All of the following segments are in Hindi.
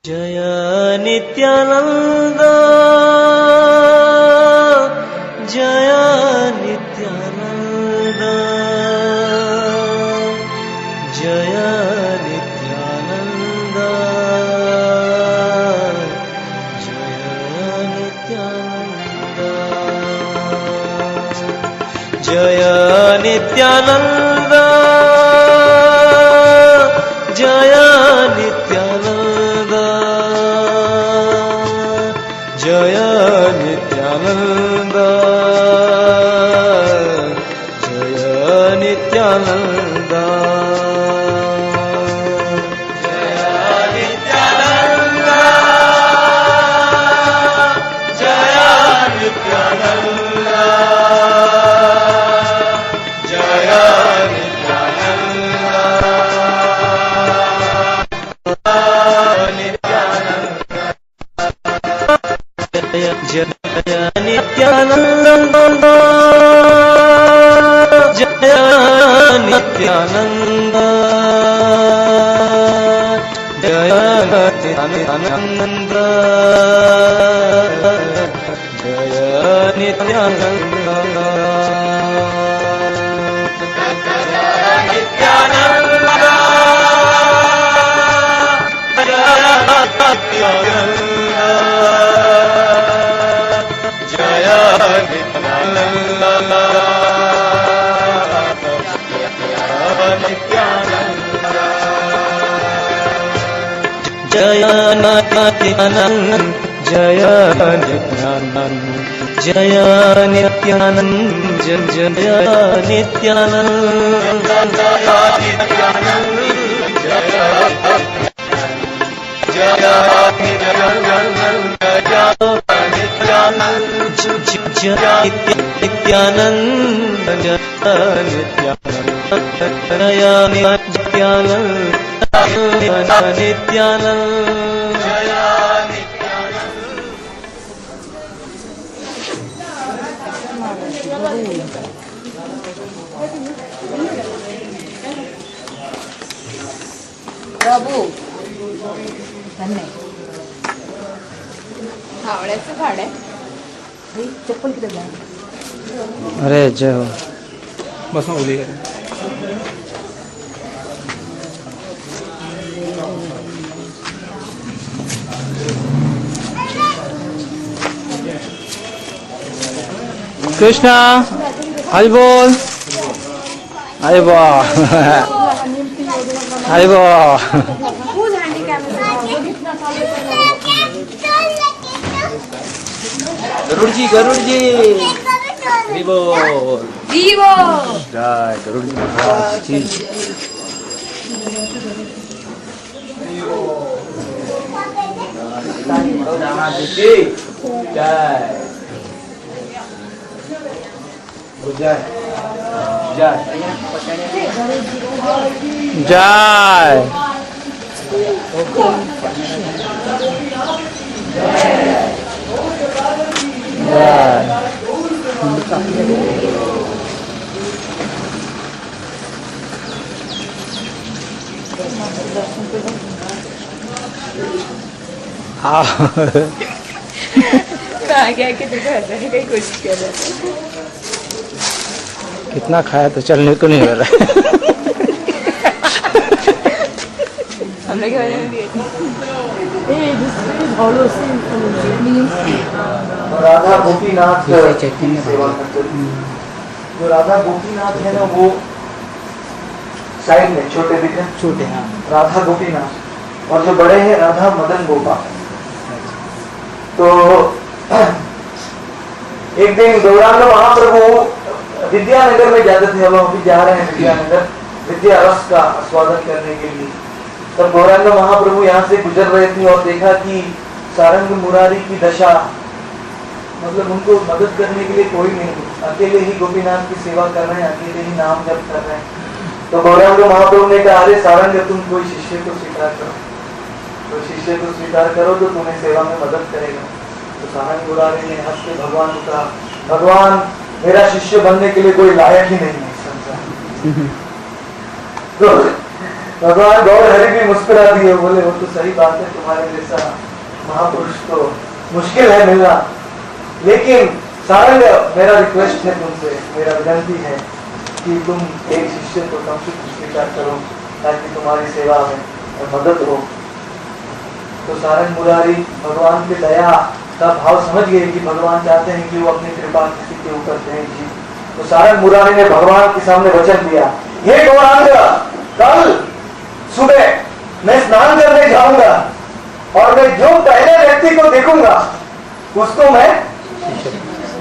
जय नित्यानंद जय नित्यानंद जय नित्यानंद जय नित्यानंद जय नित्यानंद जय नित्यानंद जय नित्यानंद जय नित्यानंद जय नित्यानंद जय नित्यानंद जय नित्यानंद जय नित्यानंद जय नित्यानंद जय नित्यानंद जय नित्यानंद जय नित्यानंद बाबू हावड्याचं झाड आहे. चप्पल किती झाड. अरे जय हो बस में बोली करें. कृष्णा हरि बोल अरे वाह अरे वाह गरुड़ जी विवो जीवो जय गरुड़ जी महाराज जी जय जय जय आगे आके देखो ऐसा ही कहीं कोशिश कर रहा था. कितना खाया तो चलने को नहीं हो रहा है. हमने क्या राधा गोपीनाथ सेवा करते हैं. जो राधा गोपीनाथ है ना वो साइड में छोटे दिखे छोटे हाँ राधा गोपीनाथ और जो बड़े हैं राधा मदन गोपाल. तो एक दिन गौरांग महाप्रभु विद्यानगर में जाते थे. हम अभी जा रहे हैं विद्यानगर विद्या रस का स्वागत करने के लिए. तब गौरांग महाप्रभु यहाँ से गुजर रहे थे और देखा कि सारंग मुरारी की दशा, मतलब उनको मदद करने के लिए कोई नहीं, अकेले ही गोपीनाथ की सेवा कर रहे हैं, अकेले ही नाम जप कर रहे हैं. तो गौरांग महाप्रभु ने कहा अरे सारंग तुम कोई शिष्य को स्वीकार करो, तो शिष्य को स्वीकार करो तो तुम्हें सेवा में मदद करेगा. तो सारंग मुरारी ने हंस के भगवान को कहा भगवान मेरा शिष्य बनने के लिए कोई लायक ही नहीं है संसार. भगवान गौर हरि भी मुस्कुरा दिए, बोले वो तो सही बात है, तुम्हारे जैसा महापुरुष तो मुश्किल है मिलना, लेकिन सारंग मेरा रिक्वेस्ट है तुमसे, मेरा विनती है कि तुम एक शिष्य को कम से कम स्वीकार करो ताकि तुम्हारी सेवा में मदद हो। तो सारंग मुरारी भगवान की दया का भाव समझ गए कि भगवान चाहते हैं कि वो अपनी कृपा किसी के ऊपर दें जी। तो सारंग मुरारी ने भगवान के सामने वचन दिया, ये गौरांग, कल सुबह मैं स्नान करने जाऊंगा और मैं जो पहले व्यक्ति को देखूंगा उसको मैं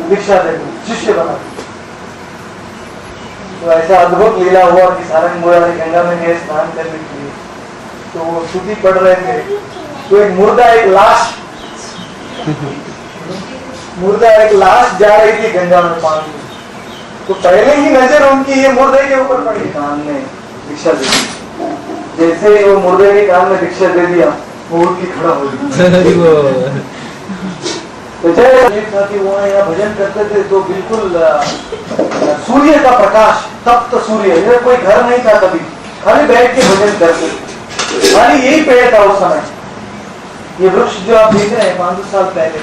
दीक्षा दे दूंगा, शिष्य बना दूंगा। तो ऐसा अद्भुत लीला हुआ कि सारंग मुरारी गंगा में गए स्नान करने के लिए, तो वो स्तुति पढ़ रहे थे, तो एक मुर्दा, एक लाश जा रही थी गंगा में पानी में, तो पहले ही नजर उनकी ये मुर्दे के ऊपर पड़ी, कान में दीक्षा दे दी। जैसे ही वो मुर्दे के कान में दीक्षा दे दिया, वो उठ के खड़ा हो गया। तो था कि वो यहाँ भजन करते थे, तो बिल्कुल सूर्य का प्रकाश, तप्त सूर्य, इधर कोई घर नहीं था, कभी खाली बैठ के भजन करते थे, खाली यही पेड़ था उस समय। ये वृक्ष जो आप देख रहे हैं 500 साल पहले,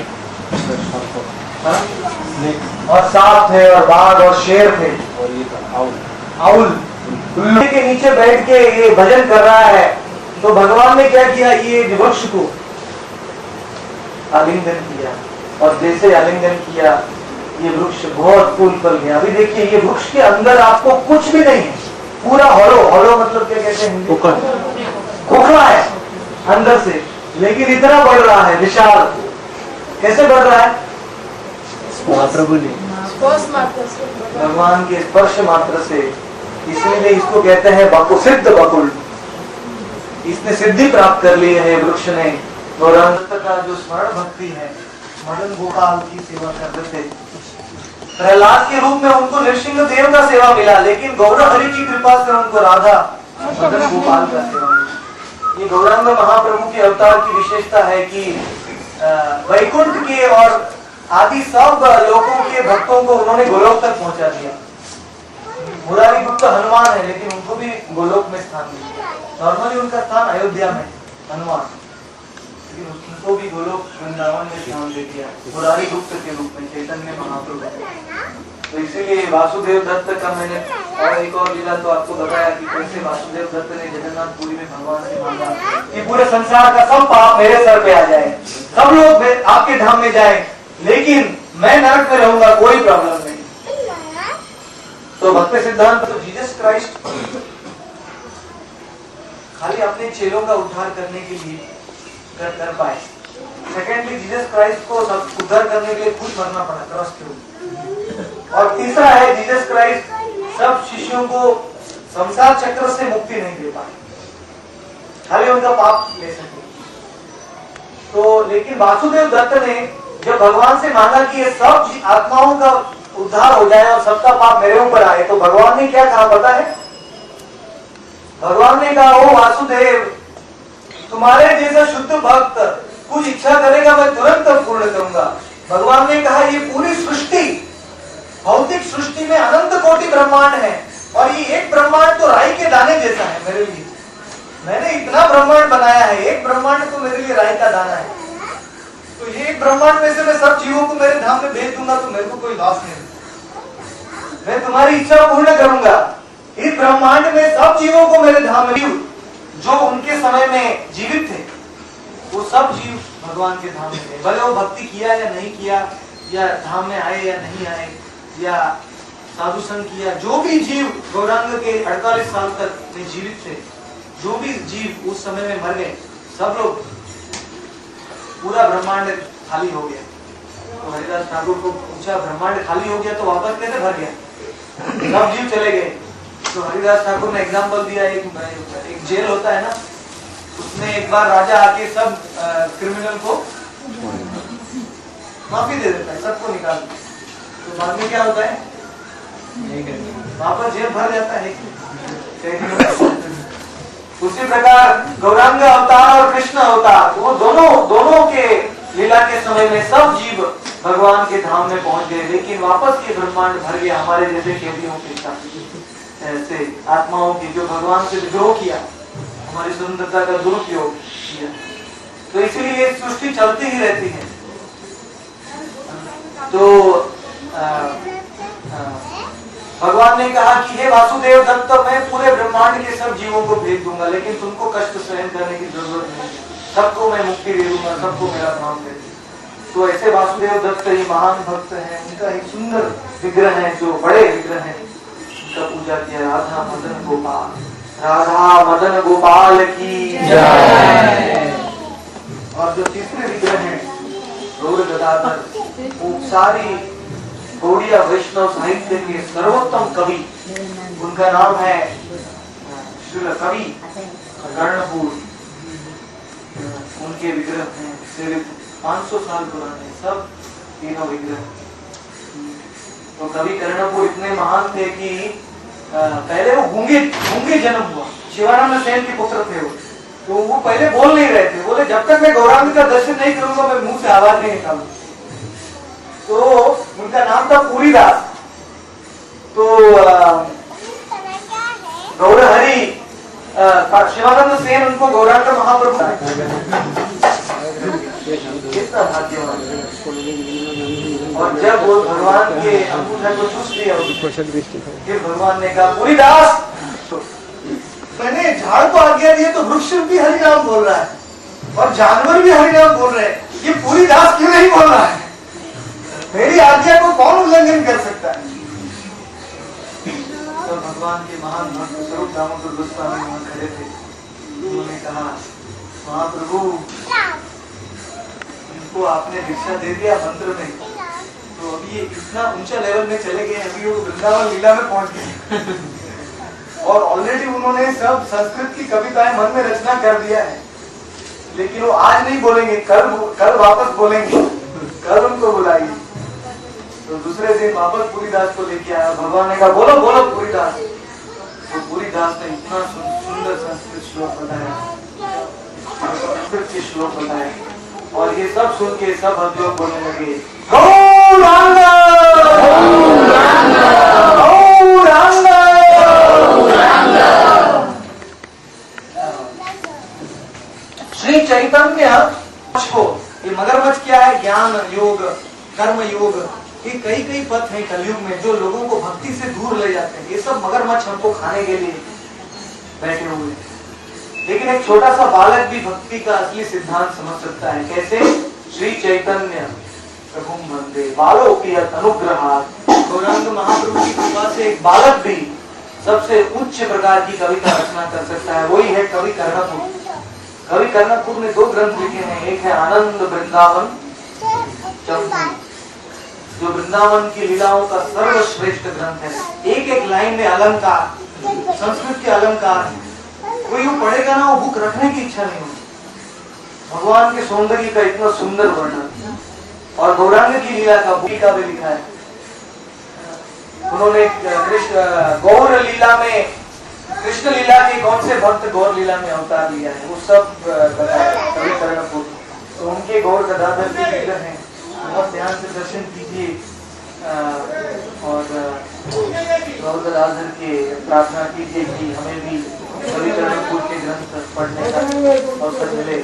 और सांप थे और बाघ और शेर थे, और ये था आउल के नीचे बैठ के ये भजन कर रहा है। तो भगवान ने क्या किया, ये वृक्ष को आलिंगन किया, और जैसे आलिंगन किया ये वृक्ष बहुत फूल फल गया। अभी देखिए ये वृक्ष के अंदर आपको कुछ भी नहीं है, पूरा हॉलो मतलब क्या कहते हैं, खोखला है अंदर से, लेकिन इतना बढ़ रहा है विशाल। कैसे बढ़ रहा है? महाप्रभु ने भगवान के स्पर्श मात्र से, इसलिए इसको कहते हैं बकुल, सिद्ध बकुल। इसने सिद्धि प्राप्त कर ली है वृक्ष ने। गौरांग का जो स्मरण भक्ति है, मदन गोपाल की सेवा कर रहे थे, प्रहलाद के रूप में उनको नृसिंह देव का सेवा मिला, लेकिन गौर हरि की कृपा से उनको राधा मदन गोपाल का सेवा मिला। ये गौरांग महाप्रभु के अवतार की विशेषता है कि वैकुंठ के और आदि सब लोगों के भक्तों को उन्होंने गोलोक तक पहुंचा दिया। मुरारी गुप्त हनुमान है, लेकिन उनको भी गोलोक में स्थान दिया। नॉर्मली उनका स्थान अयोध्या में हनुमान, लेकिन उनको भी गोलोक वृंदावन में स्थान दे दिया मुरारी गुप्त के रूप में, चैतन्य महाप्रभु। तो इसीलिए वासुदेव दत्त का मैंने और एक और लीला तो आपको बताया कि कैसे वासुदेव दत्त ने जगन्नाथपुरी में भगवान से मांगा कि पूरे संसार का सब पाप मेरे सर पे आ जाए, सब लोग आपके धाम में जाए, लेकिन मैं नरक में रहूंगा, कोई प्रॉब्लम नहीं। तो भक्ति सिद्धांत तो जीसस क्राइस्ट खाली अपने चेलों का उद्धार करने के लिए कर पाए। सेकेंडली जीसस क्राइस्ट को उद्धार करने के लिए खुद मरना पड़ा क्रॉस के ऊपर। और तीसरा है जीसस क्राइस्ट सब शिष्यों को संसार चक्र से मुक्ति नहीं दे पाए, खाली उनका पाप ले सके। तो लेकिन वासुदेव दत्त ने जब भगवान से मांगा कि ये सब आत्माओं का उद्धार हो जाए और सबका पाप मेरे ऊपर आए, तो भगवान ने क्या कहा पता है? भगवान ने कहा, ओ वासुदेव, तुम्हारे जैसा शुद्ध भक्त कुछ इच्छा करेगा मैं तुरंत पूर्ण करूंगा। भगवान ने कहा ये पूरी सृष्टि, भौतिक सृष्टि में अनंत कोटि ब्रह्मांड है, और ये एक ब्रह्मांड तो राई के दाने जैसा है मेरे लिए। मैंने इतना ब्रह्मांड बनाया है, एक ब्रह्मांड तो मेरे लिए राई का दाना है। तो ये एक ब्रह्मांड में से मैं सब जीवों को मेरे धाम में भेज दूंगा तो मेरे को कोई लॉस नहीं। मैं तुम्हारी इच्छा पूर्ण करूंगा। इस ब्रह्मांड में सब जीवों को मेरे धाम में, जो उनके समय में जीवित थे, वो सब जीव भगवान के धाम में गए, भले वो भक्ति किया या नहीं किया, या धाम में आए या नहीं आए, या साधु संग किया, जो भी जीव गौरांग के 48 साल तक में जीवित थे, जो भी जीव उस समय में मर गए, सब लोग, पूरा ब्रह्मांड खाली हो गया। तो हरिदास ठाकुर को पूछा, ब्रह्मांड खाली हो गया तो वापस कैसे भर गया? सब जीव चले गए। तो हरिदास ठाकुर ने एग्जाम्पल दिया, एक जेल होता है ना, उसमें एक बार राजा आके सब क्रिमिनल को माफी दे देता है, सबको निकाल देता है। तो बाद में क्या होता है? वापस जेल भर जाता है। उसी प्रकार गौरांग अवतार और कृष्ण अवतार, वो दोनों के लीला के समय में सब जीव भगवान के धाम में पहुंच गए, लेकिन वापस के ब्रह्मांड भर गया हमारे जैसे कैदियों के साथ, ऐसे आत्माओं की जो भगवान से विद्रोह किया। हमारी स्वतंत्रता का दुरुपयोग किया। तो इसीलिए ये सृष्टि चलती ही रहती है। तो भगवान ने कहा कि हे वासुदेव दत्त, मैं पूरे ब्रह्मांड के सब जीवों को भेज दूंगा, लेकिन तुमको कष्ट सहन करने की जरूरत नहीं है, सबको मैं मुक्ति दे दूंगा, सबको मेरा धाम दे दूंगा। तो ऐसे वासुदेव दत्त ये महान भक्त हैं, उनका एक सुंदर विग्रह है, जो बड़े विग्रह है, उनका पूजा किया। राधा मदन गोपाल, राधा मदन गोपाल की जय। और जो तीसरे विग्रह है गौर गदाधर, वो सारी गौड़िया वैष्णव साहित्य के सर्वोत्तम कवि, उनका नाम है श्रील कवि कर्णपुर। उनके विग्रह हैं सिर्फ 500 साल पुराने, सब तीनों विग्रह। तो कवि कर्णपुर इतने महान थे कि पहले वो गूंगे जन्म हुआ, शिवानंद सेन के पुत्र थे वो। तो वो पहले बोल नहीं रहे थे, बोले जब तक मैं गौरांग का दर्शन नहीं करूंगा मैं मुंह से आवाज नहीं निकालूंगा। तो उनका नाम था पूरीदास। तो गौरहरि शिवानंद सेन उनको गौरांग महाप्रभु, कितना भाग्यवान। और जब वो भगवान के अंगूठे को चूस लिया, फिर भगवान ने कहा पूरीदास, मैंने झाड़ को आज्ञा दी तो वृक्ष भी हरि नाम बोल रहा है और जानवर भी हरि नाम बोल रहे हैं, ये पूरीदास क्यों नहीं बोल रहा है? मेरी आज्ञा को कौन उल्लंघन कर सकता है? तो भगवान के महान भक्त स्वरूप दामोदर गोस्वामी वहां खड़े थे। उन्होंने कहा महाप्रभु, इनको आपने दीक्षा दे दिया मंत्र में, तो अभी ये इतना ऊंचा लेवल में चले गए, अभी वो वृंदावन लीला में पहुंच गए और ऑलरेडी उन्होंने सब संस्कृत की कविताएं मन में रचना कर दिया है, लेकिन वो आज नहीं बोलेंगे, कल वापस बोलेंगे, कल उनको बुलाइए। तो दूसरे दिन वापस पूरीदास को लेके आया। भगवान ने कहा बोलो बोलो पूरीदास। तो पूरीदास ने इतना सुंदर संस्कृत श्लोक बताया, संस्कृत के श्लोक बताए, और ये सब सुन के सब भक्त लोग बोलने लगे गौरांग गौरांग। श्री चैतन्य को, ये मगरमच्छ क्या है? ज्ञान योग, कर्म योग, ये कई कई पथ हैं कलयुग में जो लोगों को भक्ति से दूर ले जाते हैं। ये सब मगरमच्छ हमको खाने के लिए बैठे हुए हैं। लेकिन एक छोटा सा बालक भी भक्ति का असली सिद्धांत समझ सकता है। कैसे? श्री चैतन्य प्रभु वंदे बालो की अनुग्रहात्। गौरांग महाप्रभु की कृपा से एक बालक भी सबसे उच्च प्रकार की कविता रचना कर सकता है। वही है कवि कर्णपुर। कवि कर्णपुर ने 2 ग्रंथ लिखे हैं। एक है आनंद वृंदावन चंपू, जो वृंदावन की लीलाओं का सर्वश्रेष्ठ ग्रंथ है। एक एक लाइन में अलंकार, संस्कृत के अलंकार। कोई वो पढ़ेगा ना, वो बुक रखने की इच्छा नहीं होती। भगवान के सौंदर्य का इतना सुंदर वर्णन, और गौरांग की लीला का भूमिका भी लिखा है उन्होंने। कृष्ण गौर लीला में, कृष्ण लीला के कौन से भक्त गौर लीला में अवतार लिया है, वो सब बताया कवि कर्णपुर। तो उनके गौर गदाधर के विग्रह हैं, बहुत ध्यान से दर्शन कीजिए और गौर गदाधर के प्रार्थना कीजिए कि हमें भी कवि कर्णपुर के ग्रंथ पढ़ने का अवसर मिले।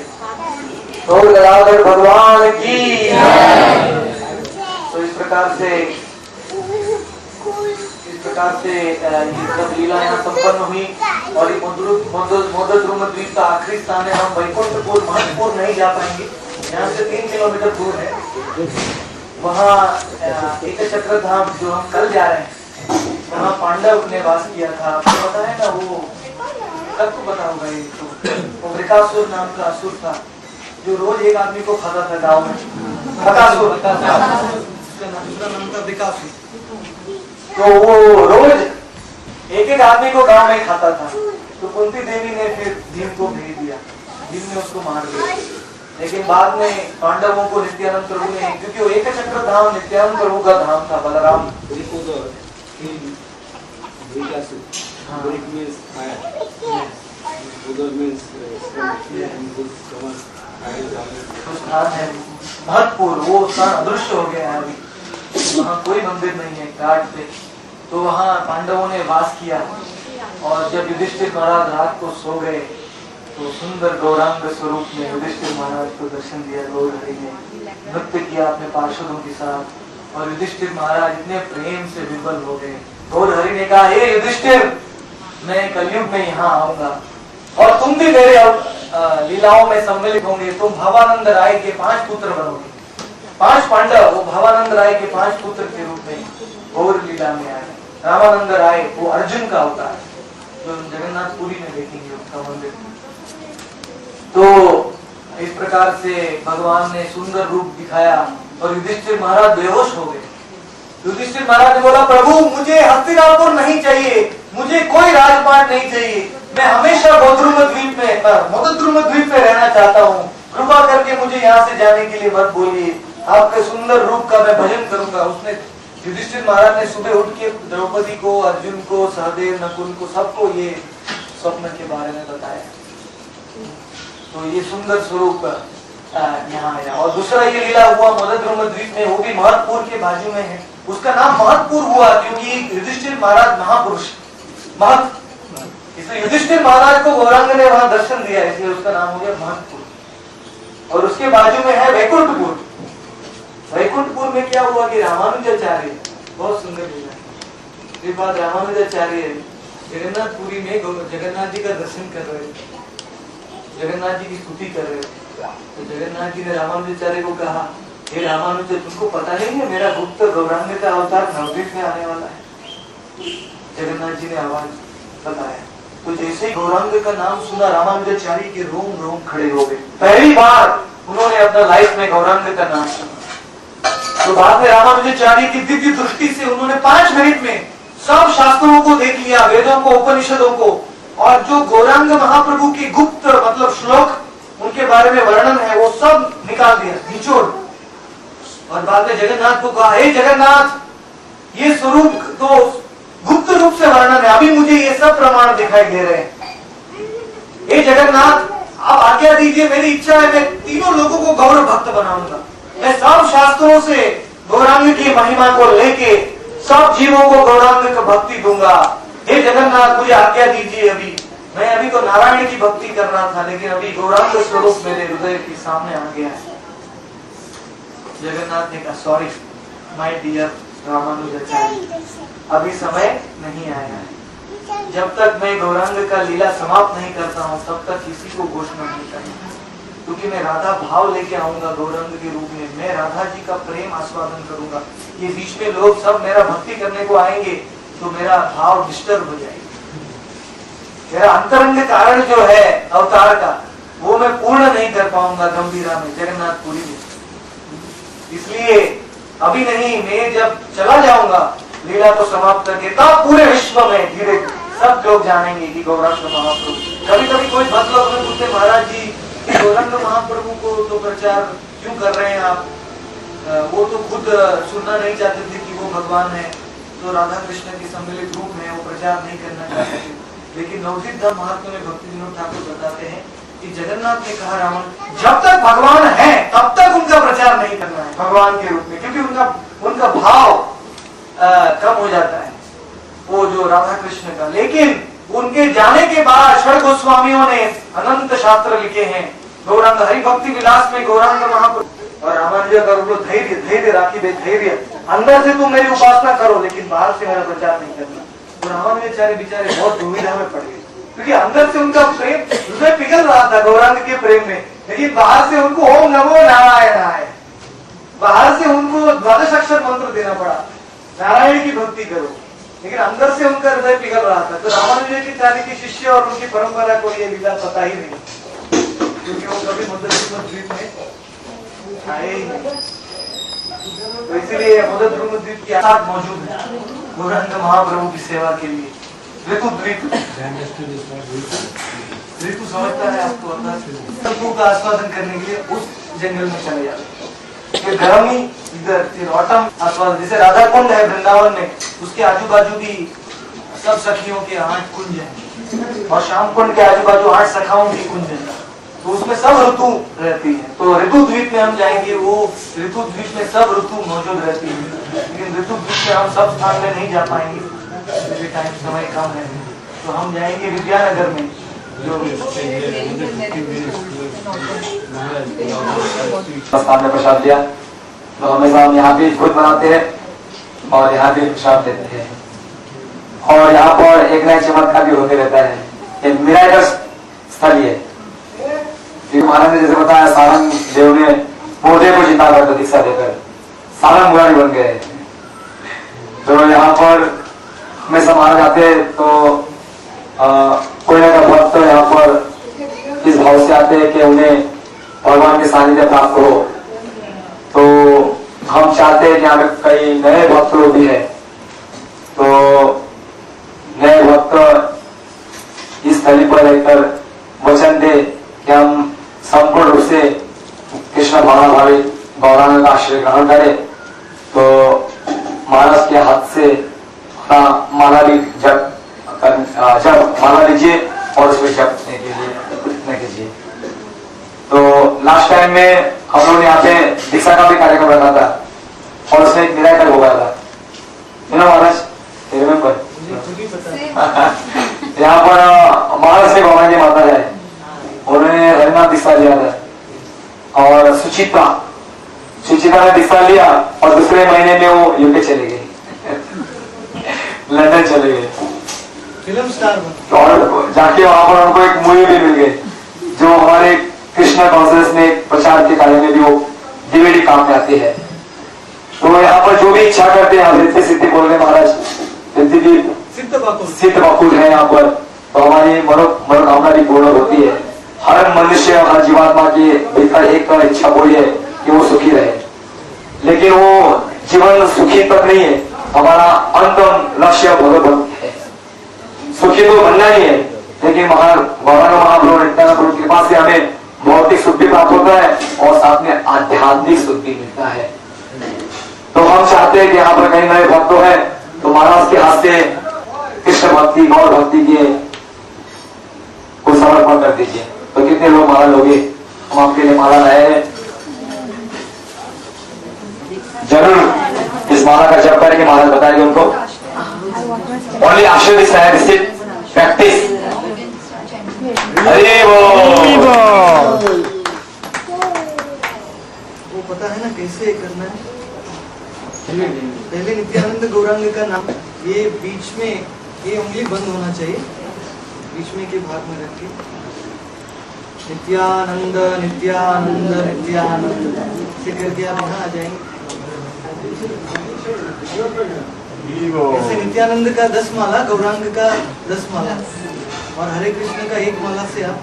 गौर गदाधर भगवान की। तो इस प्रकार से ये सब लीला यहाँ संपन्न हुई। और ये मोदद्रुम द्वीप का आखिरी स्थान है। हम वैकुंठपुर महत्वपुर नहीं जा पाएंगे, यहाँ से 3 किलोमीटर दूर है। वहाँ एक चक्र धाम जो हम कल जा रहे हैं, वहाँ पांडव ने वास किया था। आपको पता है ना, वो सबको पता होगा। ये तो वृकासुर नाम का असुर था जो रोज एक आदमी को खाता था गाँव में। बकासुर, उसका नाम था वृकासुर। तो वो रोज एक एक आदमी को गांव में खाता था। तो कुंती देवी ने फिर भीम को भेज दिया, भीम ने उसको मार दिया। लेकिन बाद में पांडवों को नित्यानंद प्रभु ने, क्योंकि वो एक चक्र धाम नित्यानंद प्रभु का धाम था, बलराम। भक्तपुर वो स्थान अदृश्य हो गया है अभी, वहाँ कोई मंदिर नहीं है घाट पे। तो वहाँ पांडवों ने वास किया। और जब युधिष्ठिर महाराज रात को सो गए तो सुंदर गौरांग स्वरूप में युधिष्ठिर महाराज को दर्शन दिया। गौर हरि ने नृत्य किया अपने पार्षदों के साथ और युधिष्ठिर महाराज इतने प्रेम से विह्वल हो गए। गौर हरि ने कहा, हे युधिष्ठिर, मैं कलयुग में यहाँ आऊंगा और तुम भी मेरे लीलाओं में सम्मिलित होंगे। तुम भवानंद राय के 5 पुत्र बनोगे। 5 पांडव वो भवानंद राय के 5 पुत्र के रूप में गौर लीला में आए। रामानंद राय वो अर्जुन का अवतार है, जो जगन्नाथपुरी में देखेंगे उसका मंदिर। तो इस प्रकार से भगवान ने सुंदर रूप दिखाया और युधिष्ठिर महाराज बेहोश हो गए। युधिष्ठिर महाराज ने बोला, प्रभु मुझे हस्तिनापुर नहीं चाहिए, मुझे कोई राजपाट नहीं चाहिए, मैं हमेशा मधुद्रुम द्वीप में रहना चाहता हूँ। कृपा करके मुझे यहाँ से जाने के लिए मत बोलिए, आपके सुंदर रूप का मैं भजन करूंगा। उसने युधिष्ठिर महाराज ने सुबह उठ के द्रौपदी को, अर्जुन को, सहदेव, नकुल को, सबको ये स्वप्न के बारे में बताया। तो ये सुंदर स्वरूप यहाँ आया। और दूसरा ये लीला हुआ मधुद्रुम द्वीप में, वो भी महत्पुर के बाजू में है। उसका नाम महत्पुर हुआ क्योंकि युधिष्ठिर महाराज महापुरुष महत, इसलिए युधिष्ठिर महाराज को गौरांग ने वहां दर्शन दिया, इसलिए उसका नाम हो गया महत्पुर। और उसके बाजू में है वैकुंठपुर। वैकुंठपुर में क्या हुआ कि रामानुजाचार्य, बहुत सुंदर लीला, इसके बाद रामानुजाचार्य जगन्नाथपुरी में जगन्नाथ जी का दर्शन कर रहे थे, जगन्नाथ जी की स्तुति कर रहे थे। तो जगन्नाथ जी ने रामानुजाचार्य को कहा, हे रामानुज, तुमको पता नहीं है मेरा गुप्त गौरांग का अवतार नवद्वीप में आने वाला है। जगन्नाथ जी ने आवाज बताया। तो जैसे ही गौरांग का नाम सुना, रामानुजाचार्य के रोम रोम खड़े हो गए। पहली बार उन्होंने अपना लाइफ में गौरांग का नाम सुना। तो बाद में रामानुजाचार्य की दिव्य दृष्टि से उन्होंने 5 मिनट में सब शास्त्रों को देख लिया, वेदों को, उपनिषदों को, और जो गौरांग महाप्रभु की गुप्त मतलब श्लोक उनके बारे में वर्णन है वो सब निकाल दिया, निचोड़। और बाद में जगन्नाथ को कहा, हे जगन्नाथ, ये स्वरूप तो गुप्त रूप से वर्णन है, अभी मुझे ये सब प्रमाण दिखाई दे रहे हैं। हे जगन्नाथ, आप आज्ञा दीजिए, मेरी इच्छा है मैं तीनों लोगों को गौर भक्त बनाऊंगा। मैं सब शास्त्रों से गौरांग की महिमा को लेके सब जीवों को गौरांग का भक्ति दूंगा। हे जगन्नाथ, मुझे आज्ञा दीजिए। मैं अभी तो नारायण की भक्ति कर रहा था, लेकिन अभी गौरांग स्वरूप मेरे हृदय के सामने आ गया है। जगन्नाथ ने कहा, सॉरी माय डियर रामानुजाचार्य, अभी समय नहीं आया है। जब तक मैं गौरांग का लीला समाप्त नहीं करता हूँ तब तक किसी को घोषणा नहीं करना, क्योंकि मैं राधा भाव लेके आऊंगा गौरांग के रूप में। मैं राधा जी का प्रेम आस्वादन करूंगा। ये बीच में लोग सब मेरा भक्ति करने को आएंगे तो मेरा भाव डिस्टर्ब हो जाएगा। मेरा अंतरंग कारण जो है अवतार का, वो मैं पूर्ण नहीं कर पाऊंगा गंभीरा में, जगन्नाथपुरी में। इसलिए अभी नहीं, मैं जब चला जाऊंगा लीला को समाप्त करके, तब पूरे विश्व में धीरे सब लोग जानेंगे कि गौरांग महाप्रभु। कभी कभी कोई भक्त लोग पूछते, महाराज जी गौरांग महाप्रभु को तो प्रचार क्यों कर रहे हैं आप? वो तो खुद सुनना नहीं चाहते थे कि वो भगवान है, तो राधा कृष्ण के सम्मिलित रूप में वो प्रचार नहीं करना चाहते थे। लेकिन नवद्वीप धाम महात्म्य में भक्ति विनोद ठाकुर बताते हैं कि जगन्नाथ ने कहा, रावण जब तक भगवान है तब तक उनका प्रचार नहीं करना है भगवान के रूप में, क्योंकि उनका भाव कम हो जाता है, वो जो राधा कृष्ण का। लेकिन उनके जाने के बाद षड गोस्वामियों ने अनंत शास्त्र लिखे हैं गौरांग हरि भक्ति विलास में गौरांग महाप्रभु। और रामानुजा का रूप धैर्य राखी दे, धैर्य, अंदर से तुम मेरी उपासना करो लेकिन बाहर से मेरा प्रचार नहीं करना। तो रामानुजाचार्य बेचारे बहुत दुविधा में पड़ गए, क्योंकि अंदर से उनका प्रेम हृदय पिघल रहा था गौरांग के प्रेम में, लेकिन बाहर से उनको ओम नमो नारायणाय, बाहर से उनको द्वादश अक्षर मंत्र देना पड़ा, नारायण की भक्ति करो, लेकिन अंदर से उनका हृदय पिघल रहा था। तो रामानुजाचार्य के शिष्य और उनकी परंपरा को ये लीला पता ही नहीं, क्योंकि वो कभी मधुद्रुम द्वीप में आए ही नहीं। तो इसीलिए मधुद्रुम द्वीप के साथ मौजूद है गौरांग महाप्रभु की सेवा के लिए। ऋतु समझता है आपको, ऋतु का आस्वादन करने के लिए उस जंगल में चले जाते हैं। गर्मी इधर, फिर ऑटम आस्वादन, जैसे राधा कुंड है वृंदावन में, उसके आजू बाजू भी सब सखियों के 8 कुंज हैं, और श्याम कुंड के आजू बाजू 8 सखाओं की कुंज है। तो उसमें सब ऋतु रहती है। तो ऋतु द्वीप में हम जाएंगे, वो ऋतु द्वीप में सब ऋतु मौजूद रहती है, लेकिन ऋतु द्वीप में हम सब स्थान में नहीं जा पाएंगे, टाइम समय कम है। तो हम जाएंगे विद्यानगर में, प्रसाद में प्रसाद दिया तो हमेशा हम यहाँ भी खुद बनाते हैं और यहाँ भी प्रसाद देते हैं और यहाँ पर एक नया चमत्कार भी होते रहता है। ये मिराकल स्थल है। महाराज ने जैसे बताया सारंग देव ने पौधे को जिता कर दीक्षा देकर सारंग मुरारी बन गए। तो यहाँ पर हमेशा महाराज आते हैं तो कोई ना कोई भक्त तो यहाँ पर इस भाव से आते हैं कि उन्हें भगवान के सानिध्य प्राप्त हो। तो हम चाहते हैं कि यहाँ पे कई नए भक्त लोग भी है तो नए भक्त इस स्थली पर रहकर वचन दे कि हम संपूर्ण रूप से कृष्ण भावी गौरांग का आश्रय ग्रहण करें। तो महाराज के हाथ से माला जब माला लीजिए और उसमें जपने के लिए प्रयत्न कीजिए। तो लास्ट टाइम में हम लोगों ने यहाँ पे दीक्षा का भी कार्यक्रम रखा था और उसमें एक मिराकल हो गया था। महाराज रिमेम्बर यहाँ पर महाराज से भगवान जी माता है उन्होंने हरिनाम दीक्षा लिया था और सुचित्रा ने दीक्षा लिया और दूसरे महीने में वो यूके चले गए लंदन चले गए फिल्म स्टार और जाके वहां पर उनको एक मूवी भी मिल गई जो हमारे कृष्णा काउंसिल में प्रचार के कार्य में भी वो डीवीडी काम में आती है। तो यहाँ पर जो भी इच्छा करते हैं रिद्धि सिद्धि बोल रहे महाराज रिद्धि भी सिद्ध बकुल है यहाँ पर। तो हमारी मनोकामना भी पूर्ण होती है। हर मनुष्य हर जीवात्मा की भीतर एक इच्छा बोली है कि वो सुखी रहे लेकिन वो जीवन सुखी तक नहीं है। हमारा अंतिम लक्ष्य भगवत है। सुखी तो बनना ही है लेकिन भगवान महाप्रभु नित्यानंद की कृपा से हमें भौतिक सुख भी प्राप्त होता है और साथ में आध्यात्मिक सुख भी मिलता है। तो हम चाहते हैं कि यहाँ पर कई नए भक्त हैं तो महाराज के हाथ से कृष्ण भक्ति गौर भक्ति के को समर्पण कर दीजिए। तो कितने लोग माला लोगे? हम आपके लिए माला लाए हैं। जरूर इस माला का जप करके महाराज बताएंगे उनको। Only after this practice. अरे वो पता है ना कैसे करना है। पहले नित्यानंद गौरांग का नाम ये बीच में ये उंगली बंद होना चाहिए बीच में के भाग में रख के नित्यानंद नित्यानंद नित्यानंद से करके आप यहाँ आ जाएंगे। ऐसे नित्यानंद का 10 माला गौरांग का 10 माला और हरे कृष्ण का 1 माला से आप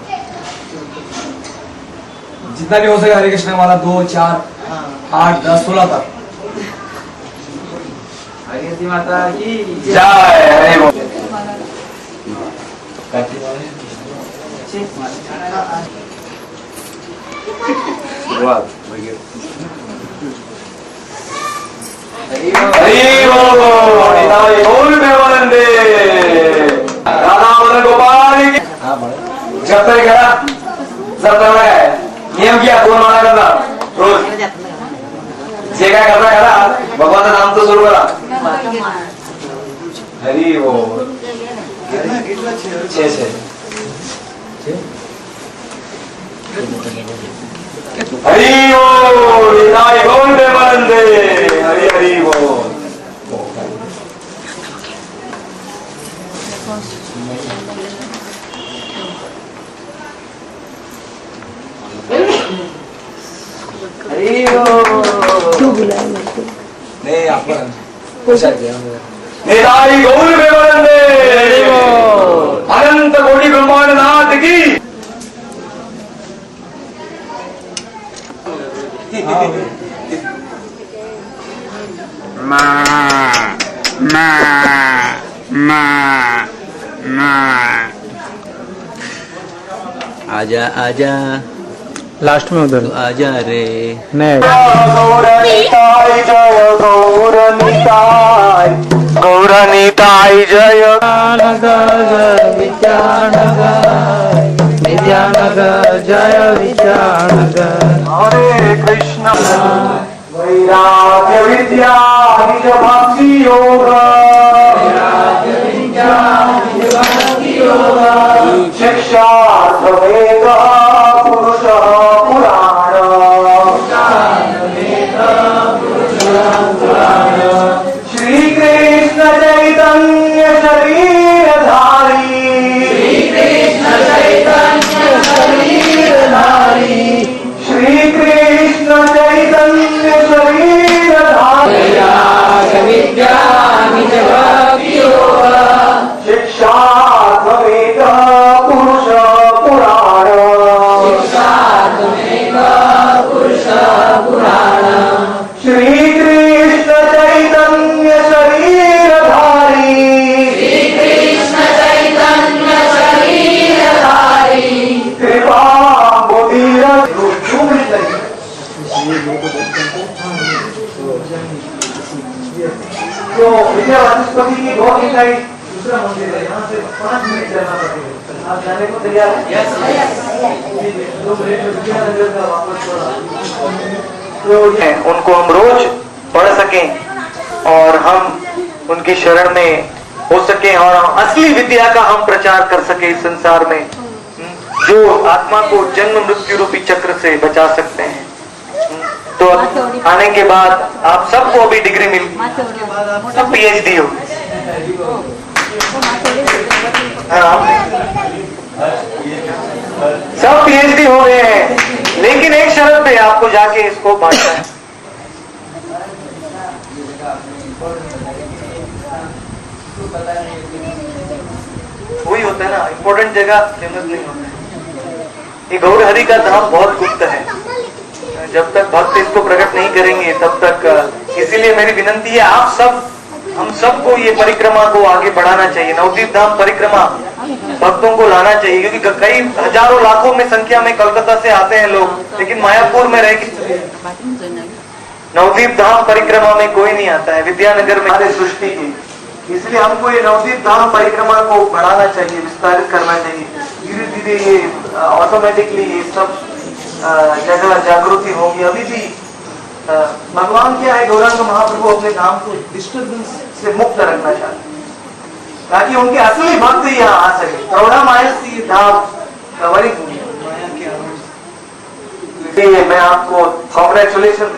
जितना भी हो सके हरे कृष्ण वाला 2 4 8 10 16 तक। हरी माता की जय। हरे बोल। गोपाल जब तक करा जब तक है नियम किया 2 माला करना रोज जे काय करना करा भगवान नाम तो सुरू करा। हरी वो 6 हरी वो निताई गौर प्रेमानंदे हरी हरी वो। क्यों बुलाया मेरे को? नहीं आपको निताई गौर प्रेमानंदे अनंत कोटि ब्रह्मांड नाथ की। आजा आजा लास्ट में उधर आजा रे नहीं गौरनिताई जय गौरनिताई गौरनिताई जय विद्यानगर जय विद्यानगर। हरे कृष्ण वैराग्य विद्या निज भक्ति योग शिक्षा वेद पुरुष पुराण श्री कृष्ण चैतन्य शरीरधारी श्री कृष्ण चैतन्य शरीरधारी शिक्षात्मवेद पुरुष पुराण श्री कृष्ण चैतन्य शरीरधारी कृपा बुद्धि तो विद्या वाचस्पति की बहुत इकाई दूसरा मंदिर है, यहाँ से 5 मिनट चलना पड़ेगा। आप जाने को तैयार हैं? तो उनको हम रोज पढ़ सकें और हम उनकी शरण में हो सकें और असली विद्या का हम प्रचार कर सकें इस संसार में, जो आत्मा को जन्म मृत्यु रूपी चक्र से बचा सकते हैं। तो आने के बाद आप सबको अभी डिग्री मिल, सब PhD हो, सब PhD हो गए हैं, लेकिन एक शर्त पे आपको जाके इसको बांटना है। वही होता है ना, इम्पोर्टेंट जगह फेमस नहीं होता है। ये गौर हरि का धाम बहुत गुप्त है, जब तक भक्त इसको प्रकट नहीं करेंगे तब तक। इसीलिए मेरी विनंती है, आप सब, हम सबको ये परिक्रमा को आगे बढ़ाना चाहिए। नवदीप धाम परिक्रमा भक्तों को लाना चाहिए, क्योंकि कई हजारों लाखों में संख्या में कलकत्ता से आते हैं लोग, लेकिन मायापुर में रह के नवदीप धाम परिक्रमा में कोई नहीं आता है, विद्यानगर में हमारे सृष्टि की। इसलिए हमको ये नवदीप धाम परिक्रमा को बढ़ाना चाहिए, विस्तारित करना चाहिए। धीरे धीरे ये ऑटोमेटिकली ये सब जगह जागृति होगी। अभी भी भगवान क्या है, गौरांग महाप्रभु अपने धाम को डिस्टर्बेंस से मुक्त रखना चाहते हैं, ताकि उनके असली भक्त यहाँ आ सके। करुणा माया से धाम कवरिंग माया के। मैं आपको कॉन्ग्रेचुलेशन